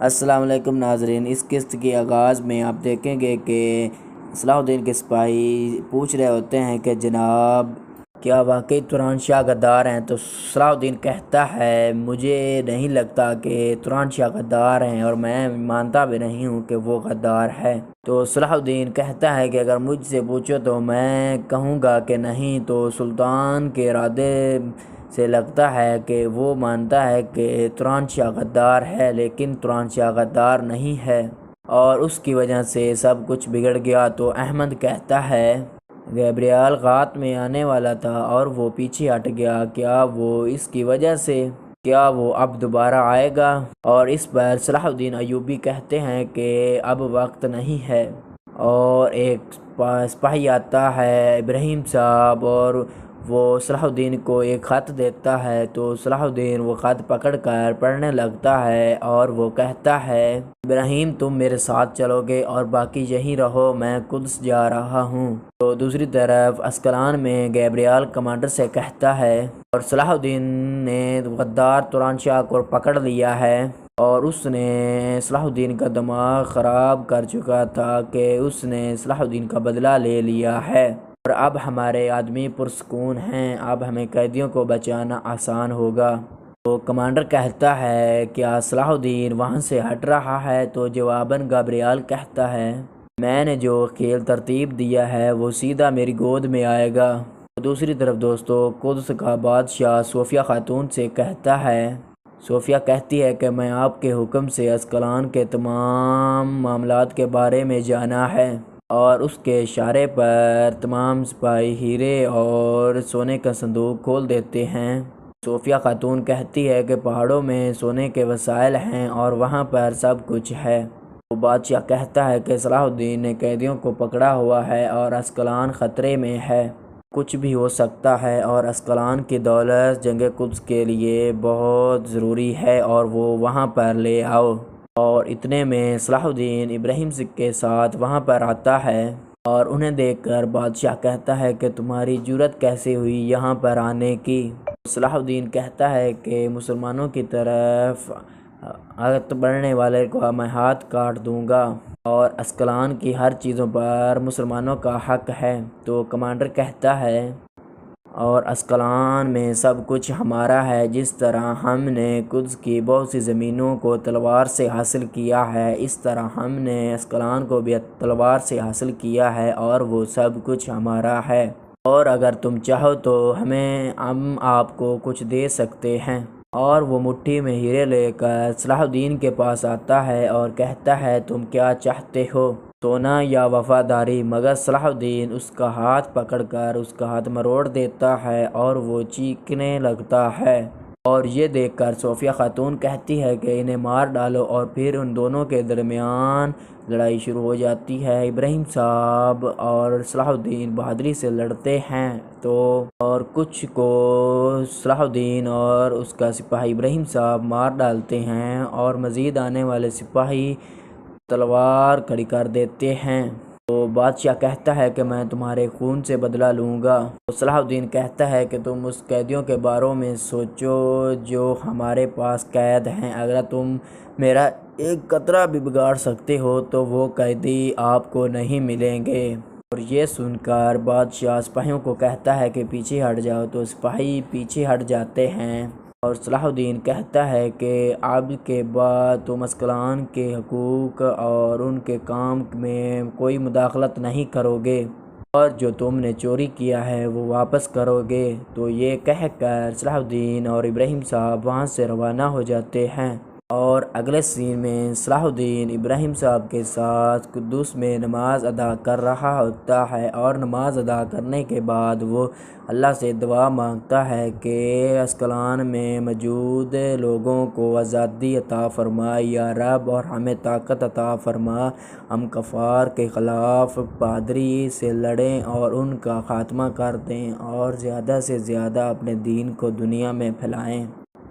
السلام علیکم ناظرین، اس قسط کے آغاز میں آپ دیکھیں گے کہ صلاح الدین کے سپاہی پوچھ رہے ہوتے ہیں کہ جناب کیا واقعی توران شاہ غدار ہیں؟ تو صلاح الدین کہتا ہے مجھے نہیں لگتا کہ توران شاہ غدار ہیں اور میں مانتا بھی نہیں ہوں کہ وہ غدار ہے۔ تو صلاح الدین کہتا ہے کہ اگر مجھ سے پوچھو تو میں کہوں گا کہ نہیں۔ تو سلطان کے ارادے سے لگتا ہے کہ وہ مانتا ہے کہ توران شاہ غدار ہے، لیکن توران شاہ غدار نہیں ہے اور اس کی وجہ سے سب کچھ بگڑ گیا۔ تو احمد کہتا ہے گیبریال غات میں آنے والا تھا اور وہ پیچھے ہٹ گیا، کیا وہ اس کی وجہ سے؟ کیا وہ اب دوبارہ آئے گا؟ اور اس پر صلاح الدین ایوبی کہتے ہیں کہ اب وقت نہیں ہے۔ اور ایک سپاہی آتا ہے ابراہیم صاحب اور وہ صلاح الدین کو ایک خط دیتا ہے۔ تو صلاح الدین وہ خط پکڑ کر پڑھنے لگتا ہے اور وہ کہتا ہے ابراہیم تم میرے ساتھ چلو گے اور باقی یہیں رہو، میں قدس جا رہا ہوں۔ تو دوسری طرف اسکلان میں گیبریال کمانڈر سے کہتا ہے اور صلاح الدین نے غدار توران شاہ کو پکڑ لیا ہے اور اس نے صلاح الدین کا دماغ خراب کر چکا تھا کہ اس نے صلاح الدین کا بدلہ لے لیا ہے اور اب ہمارے آدمی پرسکون ہیں، اب ہمیں قیدیوں کو بچانا آسان ہوگا۔ تو کمانڈر کہتا ہے کیا صلاح الدین وہاں سے ہٹ رہا ہے؟ تو جواباً گیبریال کہتا ہے میں نے جو کھیل ترتیب دیا ہے وہ سیدھا میری گود میں آئے گا۔ دوسری طرف دوستو قدس کا بادشاہ صوفیہ خاتون سے کہتا ہے، صوفیہ کہتی ہے کہ میں آپ کے حکم سے اسکلان کے تمام معاملات کے بارے میں جانا ہے اور اس کے اشارے پر تمام سپاہی ہیرے اور سونے کا صندوق کھول دیتے ہیں۔ صوفیہ خاتون کہتی ہے کہ پہاڑوں میں سونے کے وسائل ہیں اور وہاں پر سب کچھ ہے۔ وہ بادشاہ کہتا ہے کہ صلاح الدین نے قیدیوں کو پکڑا ہوا ہے اور اسکلان خطرے میں ہے، کچھ بھی ہو سکتا ہے اور اسکلان کی دولت جنگ قدس کے لیے بہت ضروری ہے اور وہ وہاں پر لے آؤ۔ اور اتنے میں صلاح الدین ابراہیم کے ساتھ وہاں پر آتا ہے اور انہیں دیکھ کر بادشاہ کہتا ہے کہ تمہاری جرت کیسے ہوئی یہاں پر آنے کی؟ صلاح الدین کہتا ہے کہ مسلمانوں کی طرف آگے بڑھنے والے کو میں ہاتھ کاٹ دوں گا اور اسکلان کی ہر چیزوں پر مسلمانوں کا حق ہے۔ تو کمانڈر کہتا ہے اور اسکلان میں سب کچھ ہمارا ہے، جس طرح ہم نے قدس کی بہت سی زمینوں کو تلوار سے حاصل کیا ہے اس طرح ہم نے اسکلان کو بھی تلوار سے حاصل کیا ہے اور وہ سب کچھ ہمارا ہے، اور اگر تم چاہو تو ہم آپ کو کچھ دے سکتے ہیں۔ اور وہ مٹھی میں ہیرے لے کر صلاح الدین کے پاس آتا ہے اور کہتا ہے تم کیا چاہتے ہو، سونا یا وفاداری؟ مگر صلاح الدین اس کا ہاتھ پکڑ کر اس کا ہاتھ مروڑ دیتا ہے اور وہ چیخنے لگتا ہے۔ اور یہ دیکھ کر صوفیہ خاتون کہتی ہے کہ انہیں مار ڈالو اور پھر ان دونوں کے درمیان لڑائی شروع ہو جاتی ہے۔ ابراہیم صاحب اور صلاح الدین بہادری سے لڑتے ہیں اور کچھ کو صلاح الدین اور اس کا سپاہی ابراہیم صاحب مار ڈالتے ہیں اور مزید آنے والے سپاہی تلوار کھڑی کر دیتے ہیں۔ تو بادشاہ کہتا ہے کہ میں تمہارے خون سے بدلہ لوں گا۔ تو صلاح الدین کہتا ہے کہ تم اس قیدیوں کے بارے میں سوچو جو ہمارے پاس قید ہیں، اگر تم میرا ایک قطرہ بھی بگاڑ سکتے ہو تو وہ قیدی آپ کو نہیں ملیں گے۔ اور یہ سن کر بادشاہ سپاہیوں کو کہتا ہے کہ پیچھے ہٹ جاؤ۔ تو سپاہی پیچھے ہٹ جاتے ہیں اور صلاح الدین کہتا ہے کہ اب کے بعد تم اسکلان کے حقوق اور ان کے کام میں کوئی مداخلت نہیں کرو گے اور جو تم نے چوری کیا ہے وہ واپس کرو گے۔ تو یہ کہہ کر صلاح الدین اور ابراہیم صاحب وہاں سے روانہ ہو جاتے ہیں۔ اور اگلے سین میں صلاح الدین ابراہیم صاحب کے ساتھ قدس میں نماز ادا کر رہا ہوتا ہے اور نماز ادا کرنے کے بعد وہ اللہ سے دعا مانگتا ہے کہ اسکلان میں موجود لوگوں کو آزادی عطا فرما یا رب، اور ہمیں طاقت عطا فرما، ہم کفار کے خلاف بہادری سے لڑیں اور ان کا خاتمہ کر دیں اور زیادہ سے زیادہ اپنے دین کو دنیا میں پھیلائیں،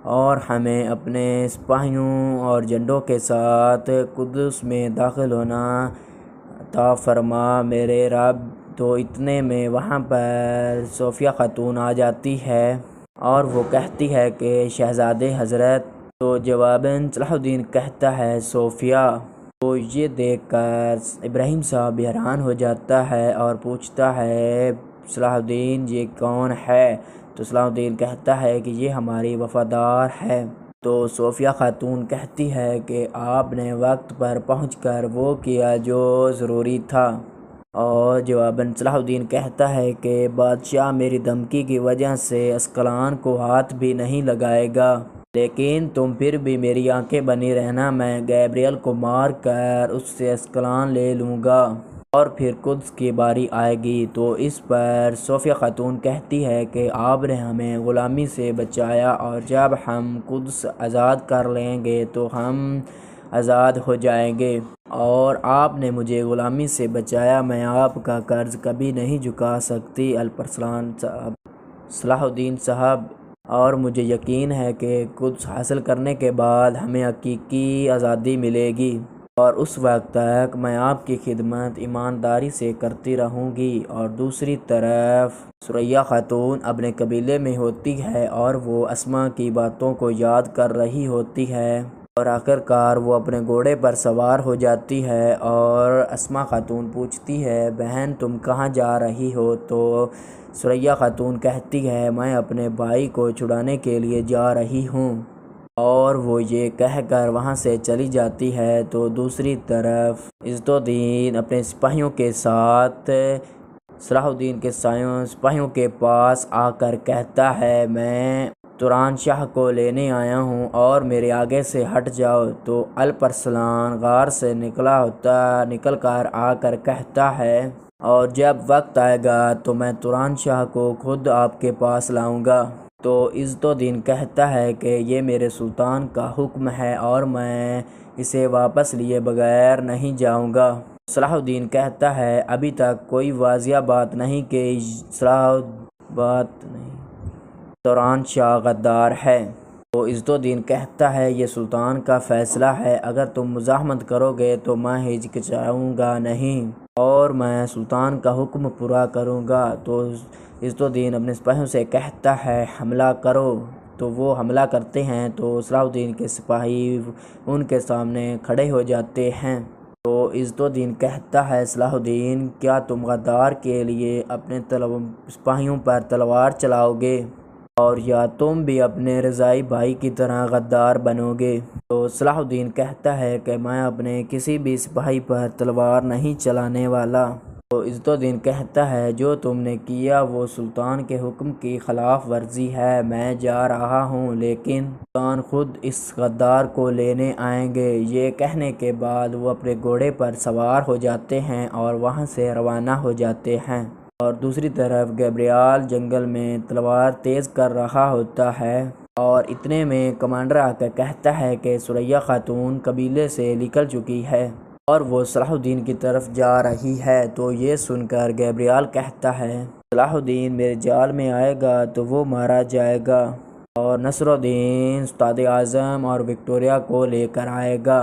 اور ہمیں اپنے سپاہیوں اور جنڈوں کے ساتھ قدس میں داخل ہونا عطا فرما میرے رب۔ تو اتنے میں وہاں پر صوفیہ خاتون آ جاتی ہے اور وہ کہتی ہے کہ شہزادے حضرت تو جواباً صلاح الدین کہتا ہے صوفیہ۔ تو یہ دیکھ کر ابراہیم صاحب حیران ہو جاتا ہے اور پوچھتا ہے صلاح الدین یہ کون ہے؟ تو صلاح الدین کہتا ہے کہ یہ ہماری وفادار ہے۔ تو صوفیہ خاتون کہتی ہے کہ آپ نے وقت پر پہنچ کر وہ کیا جو ضروری تھا، اور جواباً صلاح الدین کہتا ہے کہ بادشاہ میری دھمکی کی وجہ سے اسکلان کو ہاتھ بھی نہیں لگائے گا، لیکن تم پھر بھی میری آنکھیں بنی رہنا، میں گیبریل کو مار کر اس سے اسکلان لے لوں گا اور پھر قدس کی باری آئے گی۔ تو اس پر صوفیہ خاتون کہتی ہے کہ آپ نے ہمیں غلامی سے بچایا، اور جب ہم قدس آزاد کر لیں گے تو ہم آزاد ہو جائیں گے، اور آپ نے مجھے غلامی سے بچایا، میں آپ کا قرض کبھی نہیں چکا سکتی الپرسلان صاحب، صلاح الدین صاحب، اور مجھے یقین ہے کہ قدس حاصل کرنے کے بعد ہمیں حقیقی آزادی ملے گی، اور اس وقت تک میں آپ کی خدمت ایمانداری سے کرتی رہوں گی۔ اور دوسری طرف ثریا خاتون اپنے قبیلے میں ہوتی ہے اور وہ اسما کی باتوں کو یاد کر رہی ہوتی ہے، اور آخر کار وہ اپنے گھوڑے پر سوار ہو جاتی ہے، اور اسما خاتون پوچھتی ہے بہن تم کہاں جا رہی ہو؟ تو ثریا خاتون کہتی ہے میں اپنے بھائی کو چھڑانے کے لیے جا رہی ہوں، اور وہ یہ کہہ کر وہاں سے چلی جاتی ہے۔ تو دوسری طرف عزت الدین اپنے سپاہیوں کے ساتھ صلاح الدین کے سپاہیوں کے پاس آ کر کہتا ہے میں توران شاہ کو لینے آیا ہوں اور میرے آگے سے ہٹ جاؤ۔ تو الپرسلان غار سے نکل کر آ کر کہتا ہے اور جب وقت آئے گا تو میں توران شاہ کو خود آپ کے پاس لاؤں گا۔ تو عزت الدین کہتا ہے کہ یہ میرے سلطان کا حکم ہے اور میں اسے واپس لیے بغیر نہیں جاؤں گا۔ صلاح الدین کہتا ہے ابھی تک کوئی واضح بات نہیں کہ توران شاہ غدار ہے۔ تو عزت الدین کہتا ہے یہ سلطان کا فیصلہ ہے، اگر تم مزاحمت کرو گے تو میں ہچکچاؤں گا نہیں اور میں سلطان کا حکم پورا کروں گا۔ تو عزت الدین اپنے سپاہیوں سے کہتا ہے حملہ کرو۔ تو وہ حملہ کرتے ہیں تو صلاح الدین کے سپاہی ان کے سامنے کھڑے ہو جاتے ہیں۔ تو عزت الدین کہتا ہے صلاح الدین کیا تم غدار کے لیے اپنے سپاہیوں پر تلوار چلاؤ گے اور یا تم بھی اپنے رضائی بھائی کی طرح غدار بنو گے؟ تو صلاح الدین کہتا ہے کہ میں اپنے کسی بھی سپاہی پر تلوار نہیں چلانے والا۔ تو عزت الدین کہتا ہے جو تم نے کیا وہ سلطان کے حکم کی خلاف ورزی ہے، میں جا رہا ہوں لیکن سلطان خود اس غدار کو لینے آئیں گے۔ یہ کہنے کے بعد وہ اپنے گھوڑے پر سوار ہو جاتے ہیں اور وہاں سے روانہ ہو جاتے ہیں، اور دوسری طرف گیبریال جنگل میں تلوار تیز کر رہا ہوتا ہے، اور اتنے میں کمانڈر آ کر کہتا ہے کہ ثریا خاتون قبیلے سے نکل چکی ہے اور وہ صلاح الدین کی طرف جا رہی ہے۔ تو یہ سن کر گیبریال کہتا ہے صلاح الدین میرے جال میں آئے گا تو وہ مارا جائے گا، اور نصر الدین استاد اعظم اور وکٹوریہ کو لے کر آئے گا،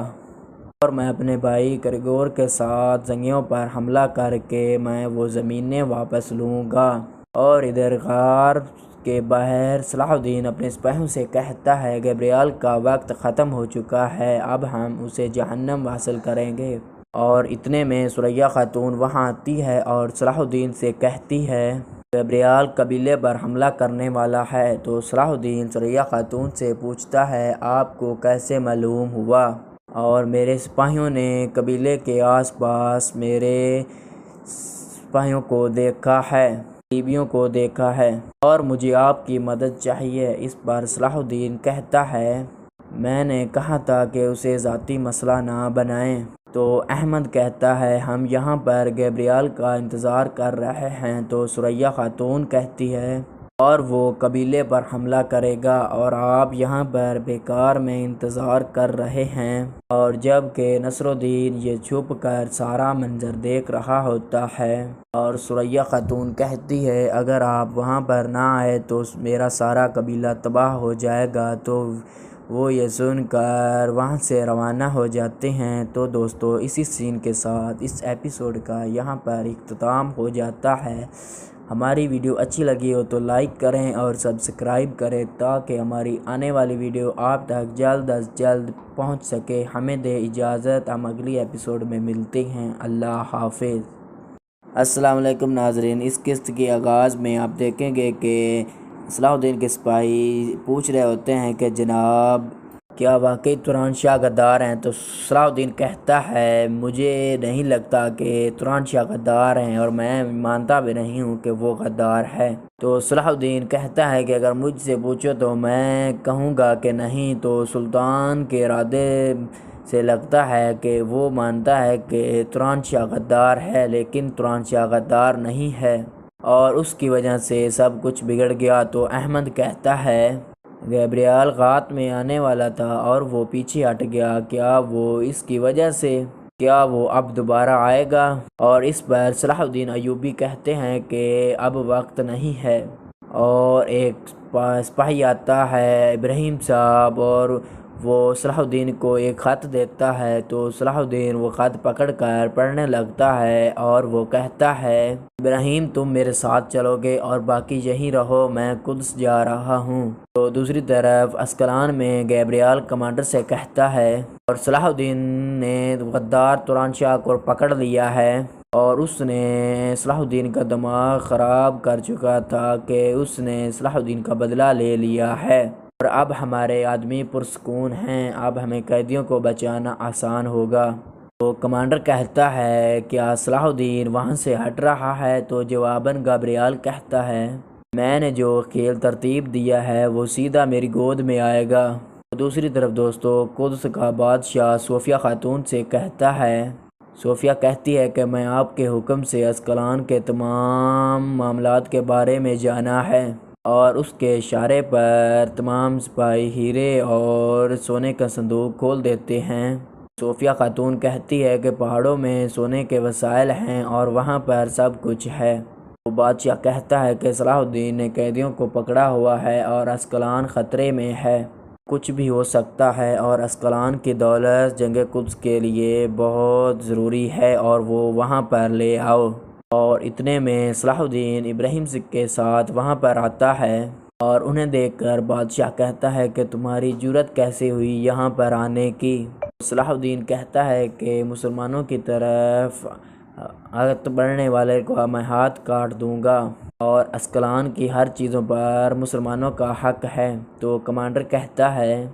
اور میں اپنے بھائی گریگور کے ساتھ زنگیوں پر حملہ کر کے میں وہ زمینیں واپس لوں گا۔ اور ادھر غار کے باہر صلاح الدین اپنے سپاہیوں سے کہتا ہے گیبریال کا وقت ختم ہو چکا ہے، اب ہم اسے جہنم حاصل کریں گے۔ اور اتنے میں ثریا خاتون وہاں آتی ہے اور صلاح الدین سے کہتی ہے گیبریال قبیلے پر حملہ کرنے والا ہے۔ تو صلاح الدین ثریا خاتون سے پوچھتا ہے آپ کو کیسے معلوم ہوا؟ اور میرے سپاہیوں نے قبیلے کے آس پاس میرے سپاہیوں کو دیکھا ہے، لیبیوں کو دیکھا ہے، اور مجھے آپ کی مدد چاہیے۔ اس پر صلاح الدین کہتا ہے میں نے کہا تھا کہ اسے ذاتی مسئلہ نہ بنائیں۔ تو احمد کہتا ہے ہم یہاں پر گیبریال کا انتظار کر رہے ہیں۔ تو ثریا خاتون کہتی ہے اور وہ قبیلے پر حملہ کرے گا اور آپ یہاں پر بیکار میں انتظار کر رہے ہیں، اور جب کہ نصر الدین یہ چھپ کر سارا منظر دیکھ رہا ہوتا ہے، اور ثریا خاتون کہتی ہے اگر آپ وہاں پر نہ آئے تو میرا سارا قبیلہ تباہ ہو جائے گا۔ تو وہ یہ سن کر وہاں سے روانہ ہو جاتے ہیں۔ تو دوستو اسی سین کے ساتھ اس ایپیسوڈ کا یہاں پر اختتام ہو جاتا ہے۔ ہماری ویڈیو اچھی لگی ہو تو لائک کریں اور سبسکرائب کریں تاکہ ہماری آنے والی ویڈیو آپ تک جلد از جلد پہنچ سکے۔ ہمیں دے اجازت، ہم اگلی ایپیسوڈ میں ملتے ہیں۔ اللہ حافظ۔ السلام علیکم ناظرین، اس قسط کے آغاز میں آپ دیکھیں گے کہ صلاح الدین کے سپاہی پوچھ رہے ہوتے ہیں کہ جناب کیا واقعی توران شاہ غدار ہیں؟ تو صلاح الدین کہتا ہے مجھے نہیں لگتا کہ توران شاہ غدار ہیں اور میں مانتا بھی نہیں ہوں کہ وہ غدار ہے۔ تو صلاح الدین کہتا ہے کہ اگر مجھ سے پوچھو تو میں کہوں گا کہ نہیں، تو سلطان کے ارادے سے لگتا ہے کہ وہ مانتا ہے کہ توران شاہ غدار ہے، لیکن توران شاہ غدار نہیں ہے اور اس کی وجہ سے سب کچھ بگڑ گیا۔ تو احمد کہتا ہے گیبریال غات میں آنے والا تھا اور وہ پیچھے ہٹ گیا، کیا وہ اس کی وجہ سے، کیا وہ اب دوبارہ آئے گا؟ اور اس پر صلاح الدین ایوبی کہتے ہیں کہ اب وقت نہیں ہے۔ اور ایک سپاہی آتا ہے ابراہیم صاحب اور وہ صلاح الدین کو ایک خط دیتا ہے، تو صلاح الدین وہ خط پکڑ کر پڑھنے لگتا ہے اور وہ کہتا ہے ابراہیم تم میرے ساتھ چلو گے اور باقی یہیں رہو، میں قدس جا رہا ہوں۔ تو دوسری طرف اسکلان میں گیبریال کمانڈر سے کہتا ہے اور صلاح الدین نے غدار توران شاہ کو پکڑ لیا ہے اور اس نے صلاح الدین کا دماغ خراب کر چکا تھا کہ اس نے صلاح الدین کا بدلہ لے لیا ہے اور اب ہمارے آدمی پرسکون ہیں، اب ہمیں قیدیوں کو بچانا آسان ہوگا۔ تو کمانڈر کہتا ہے کیا صلاح الدین وہاں سے ہٹ رہا ہے؟ تو جواباً گیبریال کہتا ہے میں نے جو کھیل ترتیب دیا ہے وہ سیدھا میری گود میں آئے گا۔ دوسری طرف دوستو قدس کا بادشاہ صوفیہ خاتون سے کہتا ہے، صوفیہ کہتی ہے کہ میں آپ کے حکم سے اسکلان کے تمام معاملات کے بارے میں جانا ہے اور اس کے اشارے پر تمام سپاہی ہیرے اور سونے کا صندوق کھول دیتے ہیں۔ صوفیہ خاتون کہتی ہے کہ پہاڑوں میں سونے کے وسائل ہیں اور وہاں پر سب کچھ ہے۔ وہ بادشاہ کہتا ہے کہ صلاح الدین نے قیدیوں کو پکڑا ہوا ہے اور اسکلان خطرے میں ہے، کچھ بھی ہو سکتا ہے اور اسکلان کی دولت جنگ قدس کے لیے بہت ضروری ہے اور وہ وہاں پر لے آؤ۔ اور اتنے میں صلاح الدین ابراہیم کے ساتھ وہاں پر آتا ہے اور انہیں دیکھ کر بادشاہ کہتا ہے کہ تمہاری جرت کیسے ہوئی یہاں پر آنے کی؟ صلاح الدین کہتا ہے کہ مسلمانوں کی طرف آگے بڑھنے والے کو میں ہاتھ کاٹ دوں گا اور اسکلان کی ہر چیزوں پر مسلمانوں کا حق ہے۔ تو کمانڈر کہتا ہے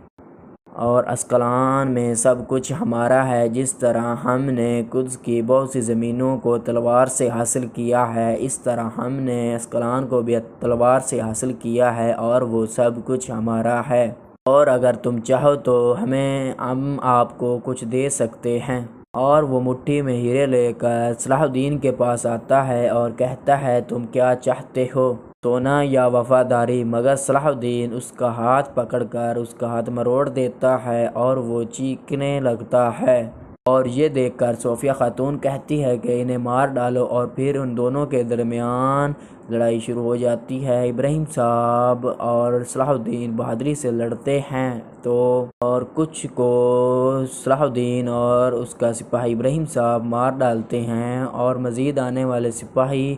اور اسکلان میں سب کچھ ہمارا ہے، جس طرح ہم نے قدس کی بہت سی زمینوں کو تلوار سے حاصل کیا ہے اس طرح ہم نے اسکلان کو بھی تلوار سے حاصل کیا ہے اور وہ سب کچھ ہمارا ہے، اور اگر تم چاہو تو ہم آپ کو کچھ دے سکتے ہیں۔ اور وہ مٹھی میں ہیرے لے کر صلاح الدین کے پاس آتا ہے اور کہتا ہے تم کیا چاہتے ہو، سونا یا وفاداری؟ مگر صلاح الدین اس کا ہاتھ پکڑ کر اس کا ہاتھ مروڑ دیتا ہے اور وہ چیخنے لگتا ہے۔ اور یہ دیکھ کر صوفیہ خاتون کہتی ہے کہ انہیں مار ڈالو اور پھر ان دونوں کے درمیان لڑائی شروع ہو جاتی ہے۔ ابراہیم صاحب اور صلاح الدین بہادری سے لڑتے ہیں اور کچھ کو صلاح الدین اور اس کا سپاہی ابراہیم صاحب مار ڈالتے ہیں اور مزید آنے والے سپاہی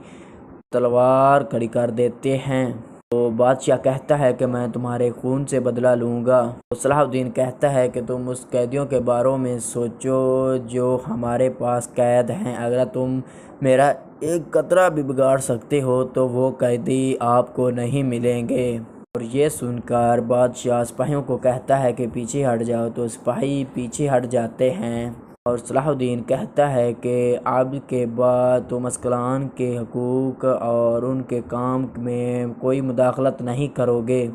تلوار کھڑی کر دیتے ہیں۔ تو بادشاہ کہتا ہے کہ میں تمہارے خون سے بدلہ لوں گا۔ تو صلاح الدین کہتا ہے کہ تم اس قیدیوں کے بارے میں سوچو جو ہمارے پاس قید ہیں، اگر تم میرا ایک قطرہ بھی بگاڑ سکتے ہو تو وہ قیدی آپ کو نہیں ملیں گے۔ اور یہ سن کر بادشاہ سپاہیوں کو کہتا ہے کہ پیچھے ہٹ جاؤ، تو سپاہی پیچھے ہٹ جاتے ہیں اور صلاح الدین کہتا ہے کہ اب کے بعد تم اسکلان کے حقوق اور ان کے کام میں کوئی مداخلت نہیں کرو گے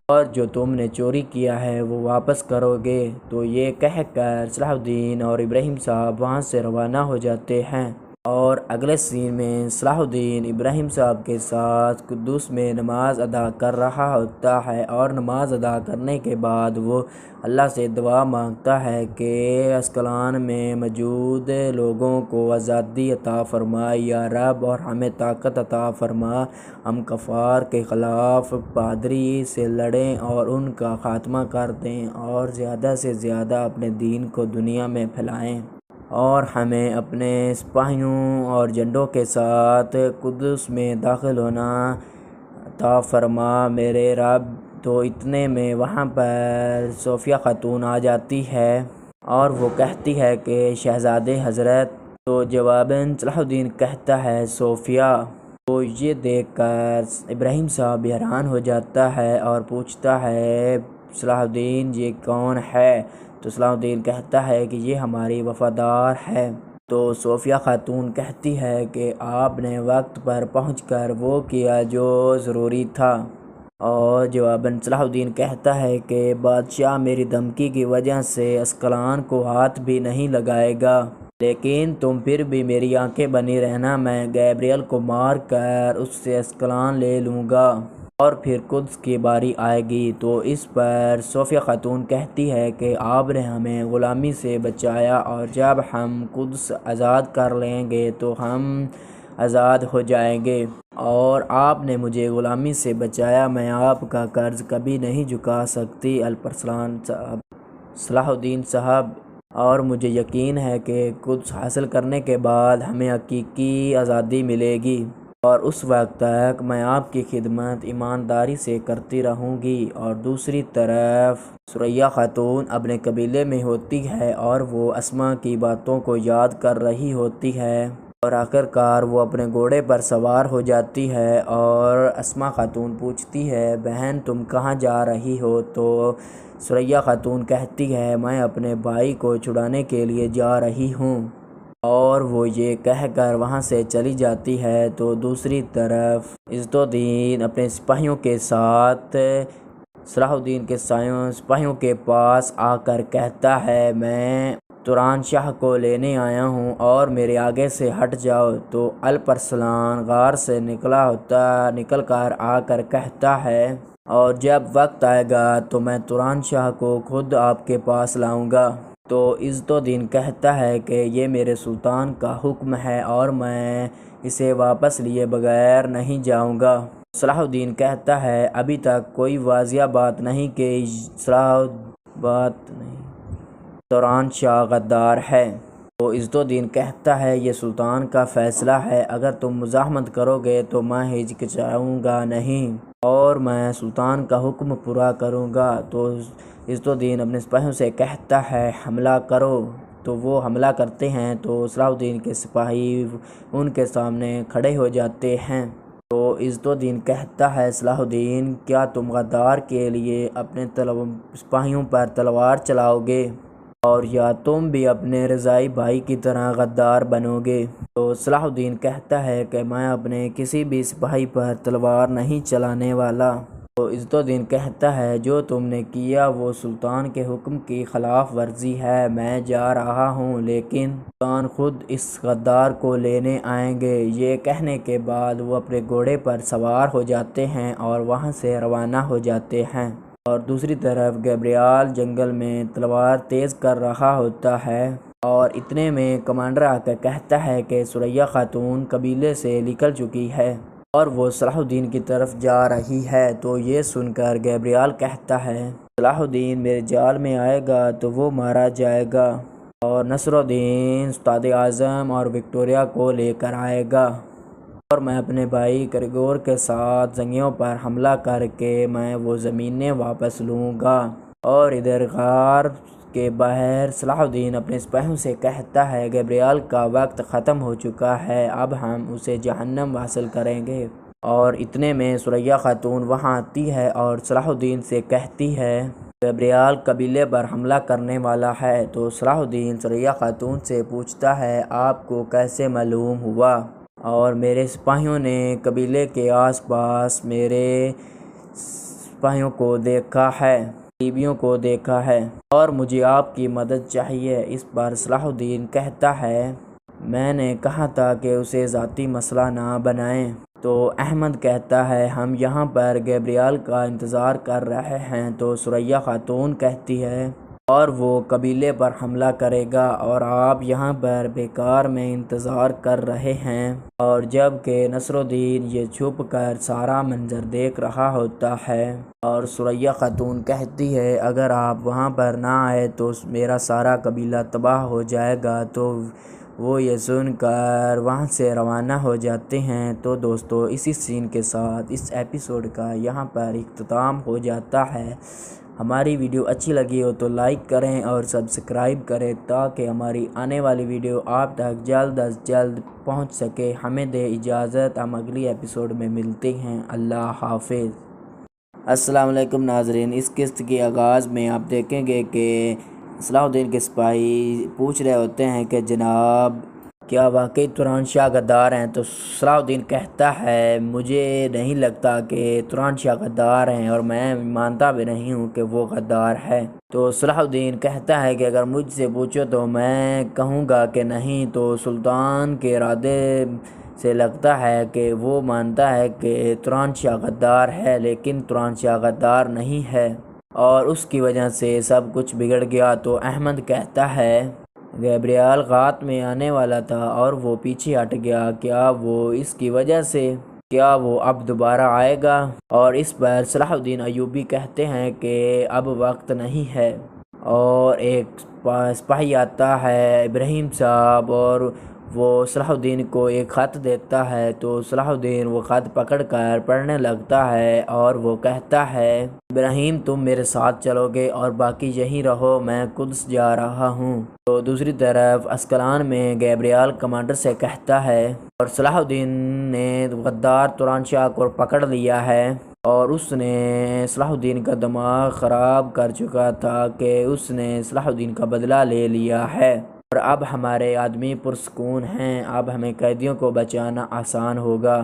اور جو تم نے چوری کیا ہے وہ واپس کرو گے۔ تو یہ کہہ کر صلاح الدین اور ابراہیم صاحب وہاں سے روانہ ہو جاتے ہیں۔ اور اگلے سین میں صلاح الدین ابراہیم صاحب کے ساتھ قدس میں نماز ادا کر رہا ہوتا ہے اور نماز ادا کرنے کے بعد وہ اللہ سے دعا مانگتا ہے کہ اسکلان میں موجود لوگوں کو آزادی عطا فرما یا رب، اور ہمیں طاقت عطا فرما، ہم کفار کے خلاف بہادری سے لڑیں اور ان کا خاتمہ کر دیں اور زیادہ سے زیادہ اپنے دین کو دنیا میں پھیلائیں۔ اور ہمیں اپنے سپاہیوں اور جھنڈوں کے ساتھ قدس میں داخل ہونا عطا فرما میرے رب۔ تو اتنے میں وہاں پر صوفیہ خاتون آ جاتی ہے اور وہ کہتی ہے کہ شہزادے حضرت۔ تو جواباً صلاح الدین کہتا ہے صوفیہ۔ تو یہ دیکھ کر ابراہیم صاحب حیران ہو جاتا ہے اور پوچھتا ہے صلاح الدین یہ کون ہے؟ تو صلاح الدین کہتا ہے کہ یہ ہماری وفادار ہے۔ تو صوفیہ خاتون کہتی ہے کہ آپ نے وقت پر پہنچ کر وہ کیا جو ضروری تھا۔ اور جواباً صلاح الدین کہتا ہے کہ بادشاہ میری دھمکی کی وجہ سے اسقلان کو ہاتھ بھی نہیں لگائے گا، لیکن تم پھر بھی میری آنکھیں بنی رہنا، میں گیبریل کو مار کر اس سے اسقلان لے لوں گا اور پھر قدس کی باری آئے گی۔ تو اس پر صوفیہ خاتون کہتی ہے کہ آپ نے ہمیں غلامی سے بچایا اور جب ہم قدس آزاد کر لیں گے تو ہم آزاد ہو جائیں گے، اور آپ نے مجھے غلامی سے بچایا، میں آپ کا قرض کبھی نہیں چکا سکتی الپرسلان صاحب، صلاح الدین صاحب، اور مجھے یقین ہے کہ قدس حاصل کرنے کے بعد ہمیں حقیقی آزادی ملے گی، اور اس وقت تک میں آپ کی خدمت ایمانداری سے کرتی رہوں گی۔ اور دوسری طرف ثریہ خاتون اپنے قبیلے میں ہوتی ہے اور وہ اسما کی باتوں کو یاد کر رہی ہوتی ہے، اور آخر کار وہ اپنے گھوڑے پر سوار ہو جاتی ہے اور اسما خاتون پوچھتی ہے بہن تم کہاں جا رہی ہو؟ تو ثریہ خاتون کہتی ہے میں اپنے بھائی کو چھڑانے کے لیے جا رہی ہوں، اور وہ یہ کہہ کر وہاں سے چلی جاتی ہے۔ تو دوسری طرف عزت الدین اپنے سپاہیوں کے ساتھ صلاح الدین کے سپاہیوں کے پاس آ کر کہتا ہے میں توران شاہ کو لینے آیا ہوں اور میرے آگے سے ہٹ جاؤ۔ تو الپرسلان غار سے نکل کر آ کر کہتا ہے اور جب وقت آئے گا تو میں توران شاہ کو خود آپ کے پاس لاؤں گا۔ تو عزت الدین کہتا ہے کہ یہ میرے سلطان کا حکم ہے اور میں اسے واپس لیے بغیر نہیں جاؤں گا۔ صلاح الدین کہتا ہے ابھی تک کوئی واضح بات نہیں کہ توران شاہ غدار ہے۔ تو عزت الدین کہتا ہے یہ سلطان کا فیصلہ ہے، اگر تم مزاحمت کرو گے تو میں ہچکچاؤں گا نہیں اور میں سلطان کا حکم پورا کروں گا۔ تو عزت الدین اپنے سپاہیوں سے کہتا ہے حملہ کرو۔ تو وہ حملہ کرتے ہیں تو صلاح الدین کے سپاہی ان کے سامنے کھڑے ہو جاتے ہیں۔ تو عزت الدین کہتا ہے صلاح الدین کیا تم غدار کے لیے اپنے سپاہیوں پر تلوار چلاؤ گے اور یا تم بھی اپنے رضائی بھائی کی طرح غدار بنو گے؟ تو صلاح الدین کہتا ہے کہ میں اپنے کسی بھی سپاہی پر تلوار نہیں چلانے والا۔ تو عزت الدین کہتا ہے جو تم نے کیا وہ سلطان کے حکم کی خلاف ورزی ہے، میں جا رہا ہوں لیکن سلطان خود اس غدار کو لینے آئیں گے۔ یہ کہنے کے بعد وہ اپنے گھوڑے پر سوار ہو جاتے ہیں اور وہاں سے روانہ ہو جاتے ہیں، اور دوسری طرف گیبریل جنگل میں تلوار تیز کر رہا ہوتا ہے، اور اتنے میں کمانڈر آ کر کہتا ہے کہ ثریہ خاتون قبیلے سے نکل چکی ہے اور وہ صلاح الدین کی طرف جا رہی ہے۔ تو یہ سن کر گیبریل کہتا ہے صلاح الدین میرے جال میں آئے گا تو وہ مارا جائے گا، اور نصر الدین استاد اعظم اور وکٹوریہ کو لے کر آئے گا، اور میں اپنے بھائی کرگور کے ساتھ زنگیوں پر حملہ کر کے میں وہ زمینیں واپس لوں گا۔ اور ادھر غار کے باہر صلاح الدین اپنے سپاہیوں سے کہتا ہے گیبریل کا وقت ختم ہو چکا ہے، اب ہم اسے جہنم حاصل کریں گے۔ اور اتنے میں ثریہ خاتون وہاں آتی ہے اور صلاح الدین سے کہتی ہے گیبریل قبیلے پر حملہ کرنے والا ہے۔ تو صلاح الدین ثریہ خاتون سے پوچھتا ہے آپ کو کیسے معلوم ہوا؟ اور میرے سپاہیوں نے قبیلے کے آس پاس میرے سپاہیوں کو دیکھا ہے، لیبیوں کو دیکھا ہے، اور مجھے آپ کی مدد چاہیے۔ اس پر صلاح الدین کہتا ہے میں نے کہا تھا کہ اسے ذاتی مسئلہ نہ بنائیں۔ تو احمد کہتا ہے ہم یہاں پر گیبریل کا انتظار کر رہے ہیں۔ تو ثریہ خاتون کہتی ہے اور وہ قبیلے پر حملہ کرے گا اور آپ یہاں پر بیکار میں انتظار کر رہے ہیں۔ اور جب کہ نصر الدین یہ چھپ کر سارا منظر دیکھ رہا ہوتا ہے اور ثریا خاتون کہتی ہے اگر آپ وہاں پر نہ آئے تو میرا سارا قبیلہ تباہ ہو جائے گا، تو وہ یہ سن کر وہاں سے روانہ ہو جاتے ہیں۔ تو دوستو اسی سین کے ساتھ اس ایپیسوڈ کا یہاں پر اختتام ہو جاتا ہے۔ ہماری ویڈیو اچھی لگی ہو تو لائک کریں اور سبسکرائب کریں تاکہ ہماری آنے والی ویڈیو آپ تک جلد از جلد پہنچ سکے۔ ہمیں دے اجازت، ہم اگلی ایپیسوڈ میں ملتے ہیں۔ اللہ حافظ۔ السلام علیکم ناظرین، اس قسط کے آغاز میں آپ دیکھیں گے کہ صلاح الدین کے سپاہی پوچھ رہے ہوتے ہیں کہ جناب کیا واقعی توران شاہ غدار ہیں؟ تو صلاح الدین کہتا ہے مجھے نہیں لگتا کہ توران شاہ غدار ہیں اور میں مانتا بھی نہیں ہوں کہ وہ غدار ہے۔ تو صلاح الدین کہتا ہے کہ اگر مجھ سے پوچھو تو میں کہوں گا کہ نہیں، تو سلطان کے ارادے سے لگتا ہے کہ وہ مانتا ہے کہ توران شاہ غدار ہے، لیکن توران شاہ غدار نہیں ہے اور اس کی وجہ سے سب کچھ بگڑ گیا۔ تو احمد کہتا ہے گیبریال غات میں آنے والا تھا اور وہ پیچھے ہٹ گیا، کیا وہ اس کی وجہ سے، کیا وہ اب دوبارہ آئے گا؟ اور اس پر صلاح الدین ایوبی کہتے ہیں کہ اب وقت نہیں ہے۔ اور ایک سپاہی آتا ہے ابراہیم صاحب اور وہ صلاح الدین کو ایک خط دیتا ہے، تو صلاح الدین وہ خط پکڑ کر پڑھنے لگتا ہے اور وہ کہتا ہے ابراہیم تم میرے ساتھ چلو گے اور باقی یہیں رہو، میں قدس جا رہا ہوں۔ تو دوسری طرف اسکلان میں گیبریال کمانڈر سے کہتا ہے اور صلاح الدین نے غدار توران شاہ کو پکڑ لیا ہے اور اس نے صلاح الدین کا دماغ خراب کر چکا تھا کہ اس نے صلاح الدین کا بدلہ لے لیا ہے اور اب ہمارے آدمی پرسکون ہیں، اب ہمیں قیدیوں کو بچانا آسان ہوگا۔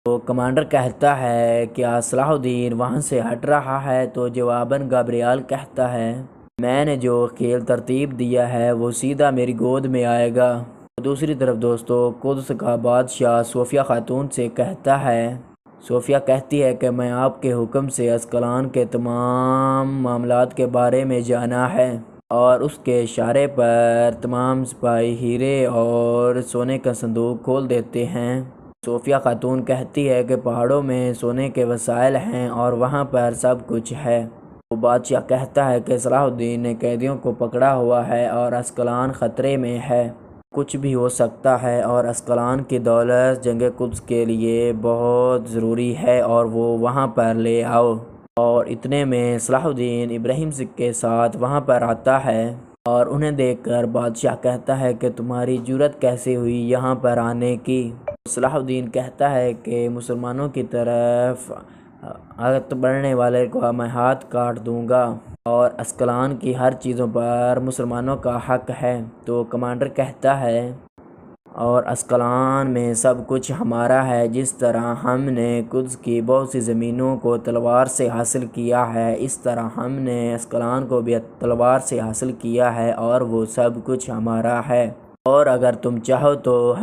تو کمانڈر کہتا ہے کیا صلاح الدین وہاں سے ہٹ رہا ہے؟ تو جواباً گیبریال کہتا ہے میں نے جو کھیل ترتیب دیا ہے وہ سیدھا میری گود میں آئے گا۔ دوسری طرف دوستو قدس کا بادشاہ صوفیہ خاتون سے کہتا ہے، صوفیہ کہتی ہے کہ میں آپ کے حکم سے اسکلان کے تمام معاملات کے بارے میں جانا ہے، اور اس کے اشارے پر تمام سپاہی ہیرے اور سونے کا صندوق کھول دیتے ہیں۔ صوفیہ خاتون کہتی ہے کہ پہاڑوں میں سونے کے وسائل ہیں اور وہاں پر سب کچھ ہے۔ وہ بادشاہ کہتا ہے کہ صلاح الدین نے قیدیوں کو پکڑا ہوا ہے اور اسکلان خطرے میں ہے، کچھ بھی ہو سکتا ہے اور اسکلان کی دولت جنگ قدس کے لیے بہت ضروری ہے اور وہ وہاں پر لے آؤ۔ اور اتنے میں صلاح الدین ابراہیم کے ساتھ وہاں پر آتا ہے اور انہیں دیکھ کر بادشاہ کہتا ہے کہ تمہاری جرت کیسے ہوئی یہاں پر آنے کی؟ صلاح الدین کہتا ہے کہ مسلمانوں کی طرف آگے بڑھنے والے کو میں ہاتھ کاٹ دوں گا اور اسکلان کی ہر چیزوں پر مسلمانوں کا حق ہے۔ تو کمانڈر کہتا ہے اور اسکلان میں سب کچھ ہمارا ہے، جس طرح ہم نے قدس کی بہت سی زمینوں کو تلوار سے حاصل کیا ہے اس طرح ہم نے اسکلان کو بھی تلوار سے حاصل کیا ہے اور وہ سب کچھ ہمارا ہے، اور اگر تم چاہو تو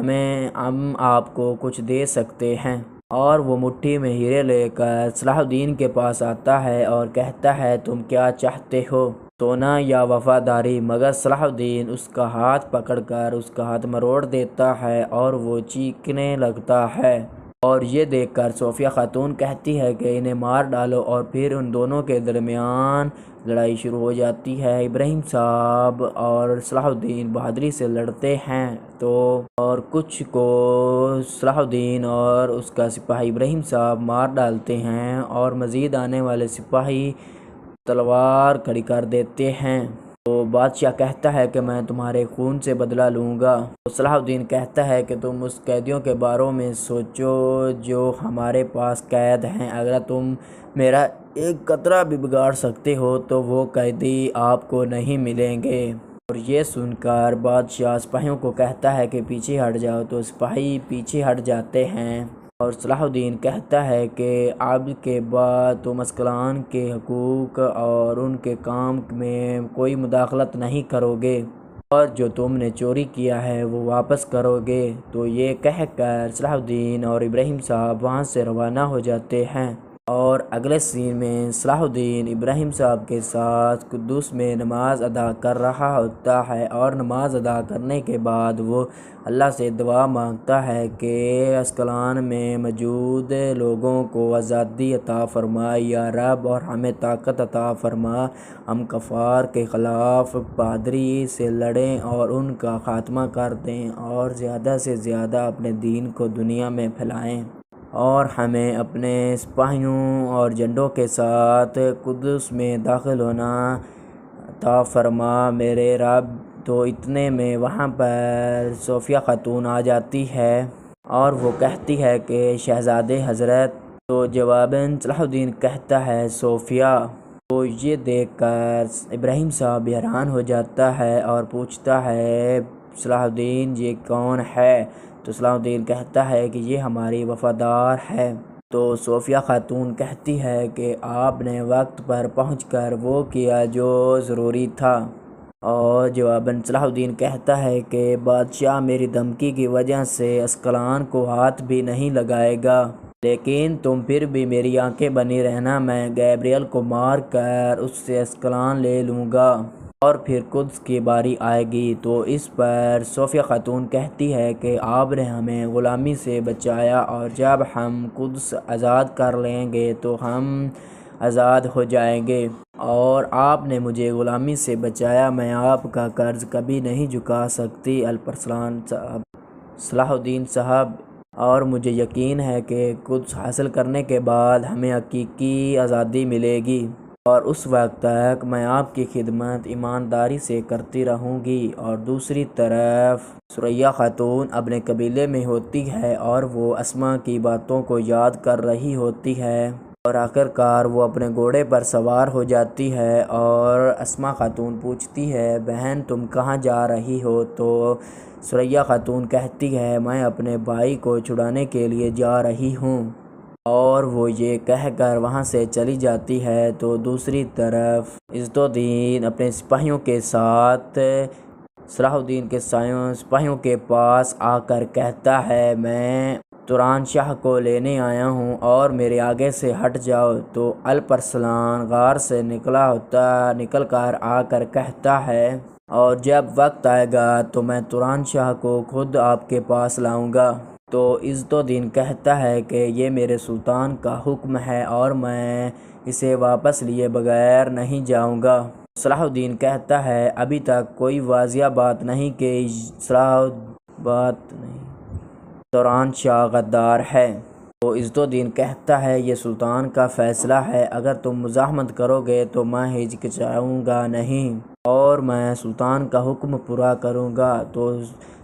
ہم آپ کو کچھ دے سکتے ہیں۔ اور وہ مٹھی میں ہیرے لے کر صلاح الدین کے پاس آتا ہے اور کہتا ہے تم کیا چاہتے ہو، سونا یا وفاداری؟ مگر صلاح الدین اس کا ہاتھ پکڑ کر اس کا ہاتھ مروڑ دیتا ہے اور وہ چیخنے لگتا ہے۔ اور یہ دیکھ کر صوفیہ خاتون کہتی ہے کہ انہیں مار ڈالو، اور پھر ان دونوں کے درمیان لڑائی شروع ہو جاتی ہے۔ ابراہیم صاحب اور صلاح الدین بہادری سے لڑتے ہیں اور کچھ کو صلاح الدین اور اس کا سپاہی ابراہیم صاحب مار ڈالتے ہیں اور مزید آنے والے سپاہی تلوار کھڑی کر دیتے ہیں۔ تو بادشاہ کہتا ہے کہ میں تمہارے خون سے بدلہ لوں گا۔ تو صلاح الدین کہتا ہے کہ تم اس قیدیوں کے بارے میں سوچو جو ہمارے پاس قید ہیں، اگر تم میرا ایک قطرہ بھی بگاڑ سکتے ہو تو وہ قیدی آپ کو نہیں ملیں گے۔ اور یہ سن کر بادشاہ سپاہیوں کو کہتا ہے کہ پیچھے ہٹ جاؤ، تو سپاہی پیچھے ہٹ جاتے ہیں اور صلاح الدین کہتا ہے کہ اب کے بعد تم اسکلان کے حقوق اور ان کے کام میں کوئی مداخلت نہیں کرو گے اور جو تم نے چوری کیا ہے وہ واپس کرو گے۔ تو یہ کہہ کر صلاح الدین اور ابراہیم صاحب وہاں سے روانہ ہو جاتے ہیں۔ اور اگلے سین میں صلاح الدین ابراہیم صاحب کے ساتھ قدس میں نماز ادا کر رہا ہوتا ہے، اور نماز ادا کرنے کے بعد وہ اللہ سے دعا مانگتا ہے کہ اسکلان میں موجود لوگوں کو آزادی عطا فرما یا رب، اور ہمیں طاقت عطا فرما، ہم کفار کے خلاف پادری سے لڑیں اور ان کا خاتمہ کر دیں، اور زیادہ سے زیادہ اپنے دین کو دنیا میں پھیلائیں، اور ہمیں اپنے سپاہیوں اور جنڈوں کے ساتھ قدس میں داخل ہونا عطا فرما میرے رب۔ تو اتنے میں وہاں پر صوفیہ خاتون آ جاتی ہے اور وہ کہتی ہے کہ شہزادے حضرت، تو جواباً صلاح الدین کہتا ہے صوفیہ۔ تو یہ دیکھ کر ابراہیم صاحب حیران ہو جاتا ہے اور پوچھتا ہے صلاح الدین یہ کون ہے؟ تو صلاح الدین کہتا ہے کہ یہ ہماری وفادار ہے۔ تو صوفیہ خاتون کہتی ہے کہ آپ نے وقت پر پہنچ کر وہ کیا جو ضروری تھا، اور جواباً صلاح الدین کہتا ہے کہ بادشاہ میری دھمکی کی وجہ سے اسکلان کو ہاتھ بھی نہیں لگائے گا، لیکن تم پھر بھی میری آنکھیں بنی رہنا، میں گیبریل کو مار کر اس سے اسکلان لے لوں گا اور پھر قدس کی باری آئے گی۔ تو اس پر صوفیہ خاتون کہتی ہے کہ آپ نے ہمیں غلامی سے بچایا، اور جب ہم قدس آزاد کر لیں گے تو ہم آزاد ہو جائیں گے، اور آپ نے مجھے غلامی سے بچایا، میں آپ کا قرض کبھی نہیں چکا سکتی الپرسلان صاحب، صلاح الدین صاحب، اور مجھے یقین ہے کہ قدس حاصل کرنے کے بعد ہمیں حقیقی آزادی ملے گی، اور اس وقت تک میں آپ کی خدمت ایمانداری سے کرتی رہوں گی۔ اور دوسری طرف ثریا خاتون اپنے قبیلے میں ہوتی ہے اور وہ اسما کی باتوں کو یاد کر رہی ہوتی ہے، اور آخر کار وہ اپنے گھوڑے پر سوار ہو جاتی ہے، اور اسما خاتون پوچھتی ہے بہن تم کہاں جا رہی ہو؟ تو ثریا خاتون کہتی ہے میں اپنے بھائی کو چھڑانے کے لیے جا رہی ہوں، اور وہ یہ کہہ کر وہاں سے چلی جاتی ہے۔ تو دوسری طرف عزت الدین اپنے سپاہیوں کے ساتھ صلاح الدین کے سپاہیوں کے پاس آ کر کہتا ہے میں توران شاہ کو لینے آیا ہوں اور میرے آگے سے ہٹ جاؤ۔ تو الپرسلان غار سے نکل کر آ کر کہتا ہے اور جب وقت آئے گا تو میں توران شاہ کو خود آپ کے پاس لاؤں گا۔ تو عزت الدین کہتا ہے کہ یہ میرے سلطان کا حکم ہے اور میں اسے واپس لیے بغیر نہیں جاؤں گا۔ صلاح الدین کہتا ہے ابھی تک کوئی واضح بات نہیں کہ توران شاہ غدار ہے۔ تو عزت الدین کہتا ہے یہ سلطان کا فیصلہ ہے، اگر تم مزاحمت کرو گے تو میں ہچکچاؤں گا نہیں اور میں سلطان کا حکم پورا کروں گا۔ تو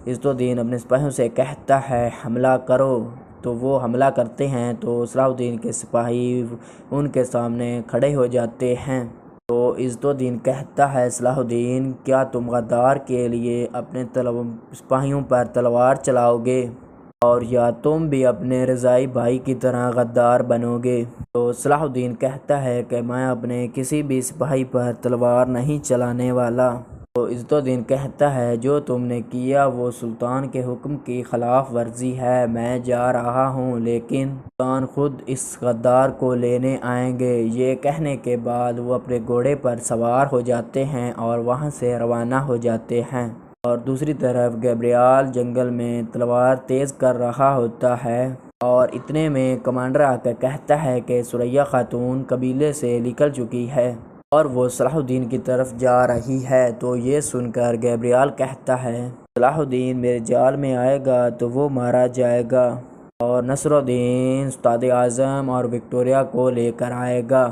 عزت الدین اپنے سپاہیوں سے کہتا ہے حملہ کرو۔ تو وہ حملہ کرتے ہیں تو صلاح الدین کے سپاہی ان کے سامنے کھڑے ہو جاتے ہیں۔ تو عزت الدین کہتا ہے صلاح الدین کیا تم غدار کے لیے اپنے سپاہیوں پر تلوار چلاؤ گے اور یا تم بھی اپنے رضائی بھائی کی طرح غدار بنو گے؟ تو صلاح الدین کہتا ہے کہ میں اپنے کسی بھی سپاہی پر تلوار نہیں چلانے والا۔ تو عزت الدین کہتا ہے جو تم نے کیا وہ سلطان کے حکم کی خلاف ورزی ہے، میں جا رہا ہوں لیکن سلطان خود اس غدار کو لینے آئیں گے۔ یہ کہنے کے بعد وہ اپنے گھوڑے پر سوار ہو جاتے ہیں اور وہاں سے روانہ ہو جاتے ہیں، اور دوسری طرف گیبریال جنگل میں تلوار تیز کر رہا ہوتا ہے، اور اتنے میں کمانڈر آ کر کہتا ہے کہ ثریا خاتون قبیلے سے نکل چکی ہے اور وہ صلاح الدین کی طرف جا رہی ہے۔ تو یہ سن کر گیبریال کہتا ہے صلاح الدین میرے جال میں آئے گا تو وہ مارا جائے گا، اور نصر الدین استاد اعظم اور وکٹوریہ کو لے کر آئے گا،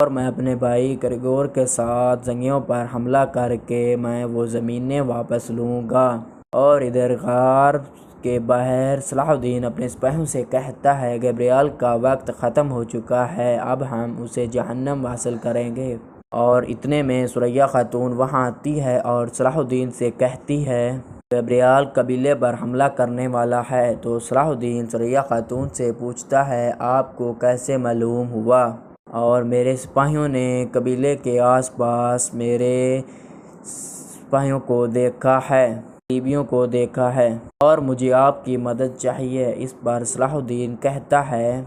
اور میں اپنے بھائی گریگور کے ساتھ زنگیوں پر حملہ کر کے میں وہ زمینیں واپس لوں گا۔ اور ادھر غار کے باہر صلاح الدین اپنے سپاہیوں سے کہتا ہے گیبریال کا وقت ختم ہو چکا ہے، اب ہم اسے جہنم حاصل کریں گے۔ اور اتنے میں ثریا خاتون وہاں آتی ہے اور صلاح الدین سے کہتی ہے گیبریال قبیلے پر حملہ کرنے والا ہے۔ تو صلاح الدین ثریا خاتون سے پوچھتا ہے آپ کو کیسے معلوم ہوا؟ اور میرے سپاہیوں نے قبیلے کے آس پاس میرے سپاہیوں کو دیکھا ہے، لیبیوں کو دیکھا ہے، اور مجھے آپ کی مدد چاہیے۔ اس پر صلاح الدین کہتا ہے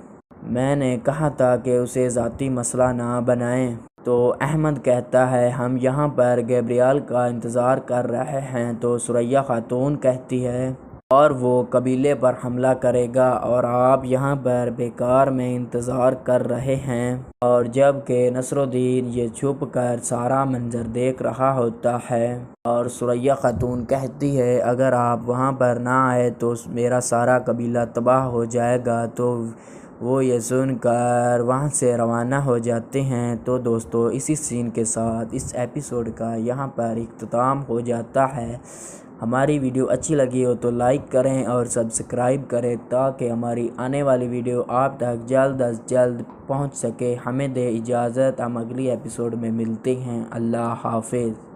میں نے کہا تھا کہ اسے ذاتی مسئلہ نہ بنائیں۔ تو احمد کہتا ہے ہم یہاں پر گیبریال کا انتظار کر رہے ہیں، تو ثریا خاتون کہتی ہے اور وہ قبیلے پر حملہ کرے گا اور آپ یہاں پر بیکار میں انتظار کر رہے ہیں۔ اور جب کہ نصر الدین یہ چھپ کر سارا منظر دیکھ رہا ہوتا ہے اور ثریا خاتون کہتی ہے اگر آپ وہاں پر نہ آئے تو میرا سارا قبیلہ تباہ ہو جائے گا، تو وہ یہ سن کر وہاں سے روانہ ہو جاتے ہیں۔ تو دوستو اسی سین کے ساتھ اس ایپیسوڈ کا یہاں پر اختتام ہو جاتا ہے۔ ہماری ویڈیو اچھی لگی ہو تو لائک کریں اور سبسکرائب کریں تاکہ ہماری آنے والی ویڈیو آپ تک جلد از جلد پہنچ سکے۔ ہمیں دے اجازت، ہم اگلی ایپیسوڈ میں ملتے ہیں۔ اللہ حافظ۔